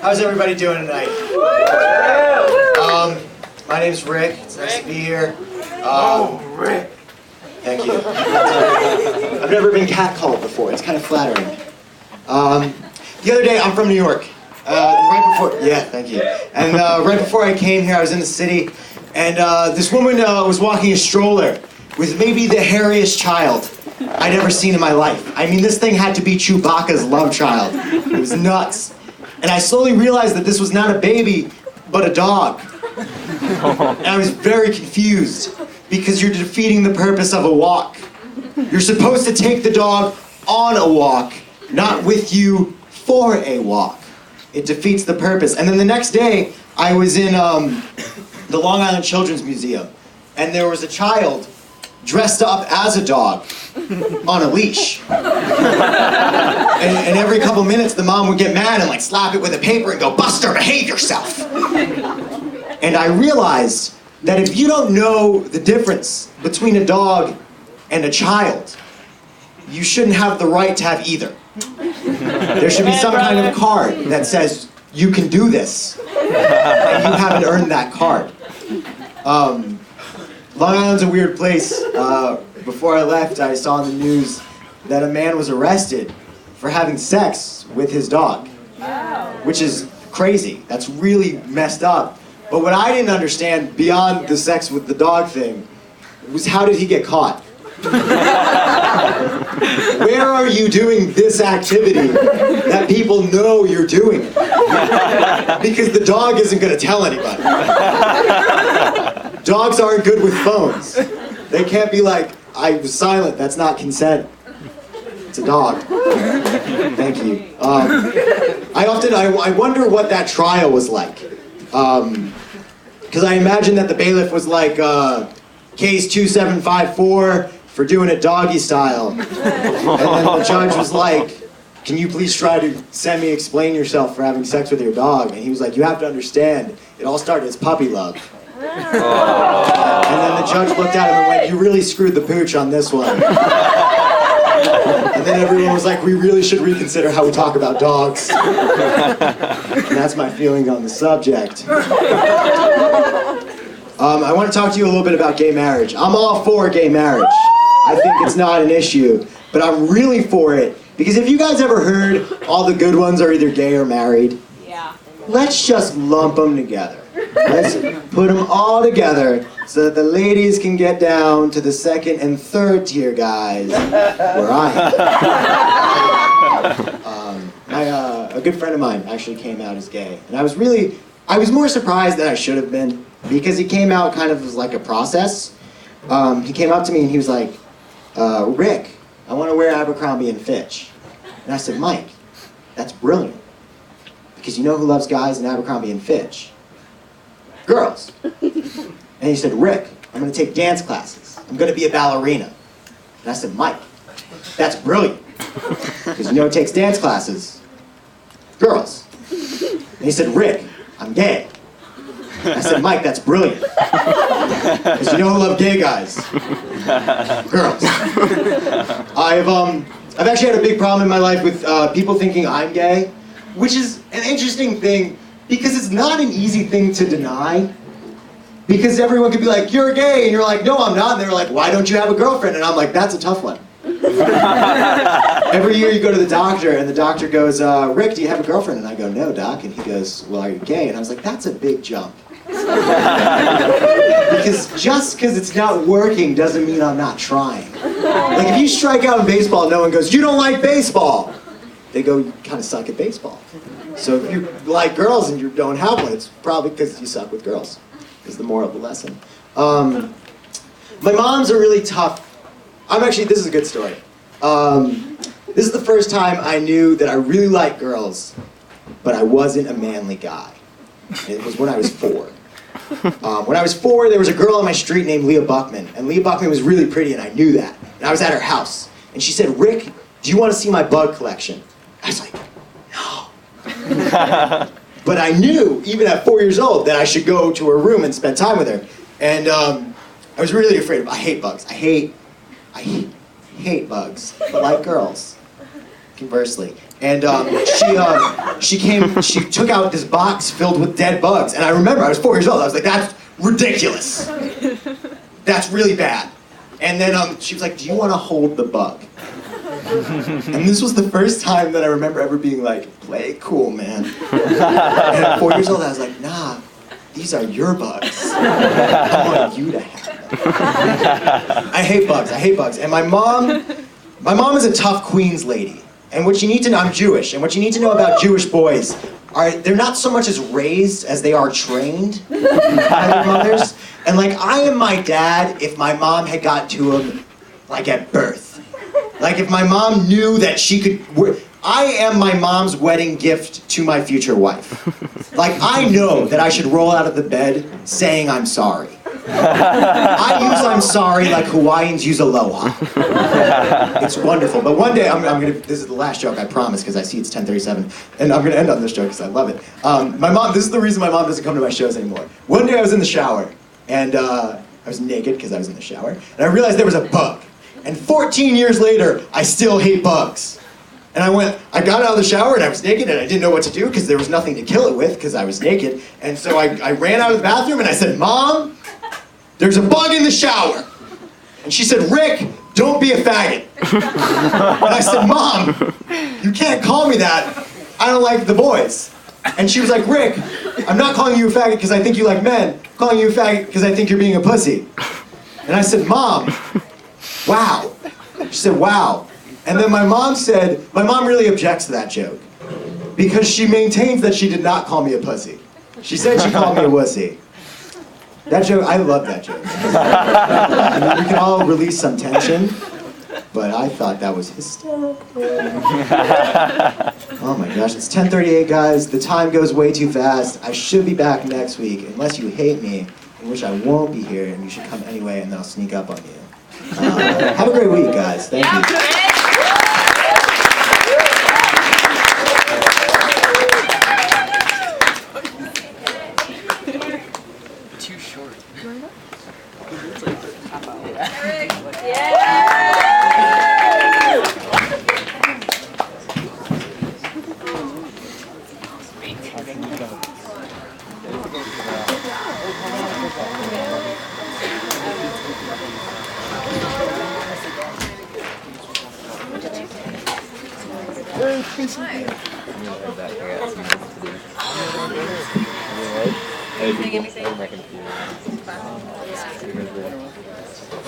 How's everybody doing tonight? My name's Rick. It's nice to be here. Rick. Thank you. I've never been catcalled before. It's kind of flattering. The other day, I'm from New York. Thank you. And right before I came here, I was in the city, and this woman was walking a stroller with maybe the hairiest child I'd ever seen in my life. I mean, this thing had to be Chewbacca's love child. It was nuts. And I slowly realized that this was not a baby, but a dog. And I was very confused, because you're defeating the purpose of a walk. You're supposed to take the dog on a walk, not with you for a walk. It defeats the purpose. And then the next day, I was in the Long Island Children's Museum, and there was a child dressed up as a dog on a leash. And every couple minutes, the mom would get mad and like slap it with a paper and go, "Buster, behave yourself." And I realized that if you don't know the difference between a dog and a child, you shouldn't have the right to have either. There should be some kind of card that says, "You can do this," and you haven't earned that card. Long Island's a weird place. Before I left, I saw in the news that a man was arrested for having sex with his dog, which is crazy. That's really messed up. But what I didn't understand, beyond the sex with the dog thing, was how did he get caught? Where are you doing this activity that people know you're doing? Because the dog isn't going to tell anybody. Dogs aren't good with phones. They can't be like, "I was silent, that's not consent." It's a dog. Thank you. I wonder what that trial was like. Because I imagine that the bailiff was like, case 2754 for doing it doggy style. And then the judge was like, "Can you please try to explain yourself for having sex with your dog?" And he was like, "You have to understand, it all started as puppy love." And then the judge looked at him and went, "You really screwed the pooch on this one." And then everyone was like, "We really should reconsider how we talk about dogs." And that's my feeling on the subject. I want to talk to you a little bit about gay marriage. I'm all for gay marriage. I think it's not an issue, but I'm really for it, because if you guys ever heard all the good ones are either gay or married, let's just lump them together. Let's put them all together so that the ladies can get down to the second and third tier guys, where I am. A good friend of mine actually came out as gay, and I was more surprised than I should have been, because he came out kind of as like a process. He came up to me and he was like, "Rick, I want to wear Abercrombie and Fitch." And I said, "Mike, that's brilliant, because you know who loves guys in Abercrombie and Fitch? Girls." And he said, "Rick, I'm going to take dance classes. I'm going to be a ballerina." And I said, "Mike, that's brilliant, because you know who takes dance classes? Girls." And he said, "Rick, I'm gay." And I said, "Mike, that's brilliant, because you know who love gay guys? Girls." I've actually had a big problem in my life with people thinking I'm gay, which is an interesting thing, because it's not an easy thing to deny. Because everyone could be like, "You're gay," and you're like, "No, I'm not." And they're like, "Why don't you have a girlfriend?" And I'm like, "That's a tough one." Every year you go to the doctor, and the doctor goes, "Rick, do you have a girlfriend?" And I go, "No, doc." And he goes, "Well, are you gay?" And I was like, that's a big jump. Because just because it's not working doesn't mean I'm not trying. Like, if you strike out in baseball, no one goes, "You don't like baseball." They go, "You kind of suck at baseball." So if you like girls and you don't have one, it's probably because you suck with girls, is the moral of the lesson. My mom's a really tough. This is a good story. This is the first time I knew that I really liked girls, but I wasn't a manly guy. It was when I was 4. When I was 4, there was a girl on my street named Leah Buckman, and Leah Buckman was really pretty, and I knew that. And I was at her house, and she said, "Rick, do you want to see my bug collection?" I was like, "No." But I knew, even at 4 years old, that I should go to her room and spend time with her. And I was really afraid of. I hate bugs. I hate bugs, but like girls. conversely. And she took out this box filled with dead bugs. And I remember, I was 4 years old. I was like, that's ridiculous. That's really bad. And then she was like, do you want to hold the bug? And this was the first time that I remember ever being like, play it cool, man. And at 4 years old, I was like, nah, these are your bugs. I want you to have them. I hate bugs. And my mom is a tough Queens lady. And what you need to know, I'm Jewish, and what you need to know about Jewish boys they're not so much as raised as they are trained by their mothers. And like, I am my dad if my mom had gotten to him like at birth. Like if my mom knew that she could, I am my mom's wedding gift to my future wife. Like I know that I should roll out of the bed saying I'm sorry. I use I'm sorry like Hawaiians use aloha. It's wonderful. But one day, this is the last joke, I promise, because I see it's 10:37, and I'm gonna end on this joke because I love it. This is the reason my mom doesn't come to my shows anymore. One day I was in the shower, and I was naked because I was in the shower, and I realized there was a bug. And 14 years later, I still hate bugs. And I got out of the shower and I was naked and I didn't know what to do because there was nothing to kill it with because I was naked. And so I ran out of the bathroom and I said, Mom, there's a bug in the shower. And she said, Rick, don't be a faggot. And I said, Mom, you can't call me that. I don't like the boys. And she was like, Rick, I'm not calling you a faggot because I think you like men. I'm calling you a faggot because I think you're being a pussy. And I said, Mom, wow. She said, wow. And then my mom really objects to that joke because she maintains that she did not call me a pussy. She said she called me a wussy. That joke, I love that joke. I mean, we can all release some tension, but I thought that was hysterical. Oh my gosh, it's 10:38, guys. The time goes way too fast. I should be back next week, unless you hate me, in which I won't be here, and you should come anyway, and then I'll sneak up on you. Have a great week, guys. Thank you. Too short. Hey, people.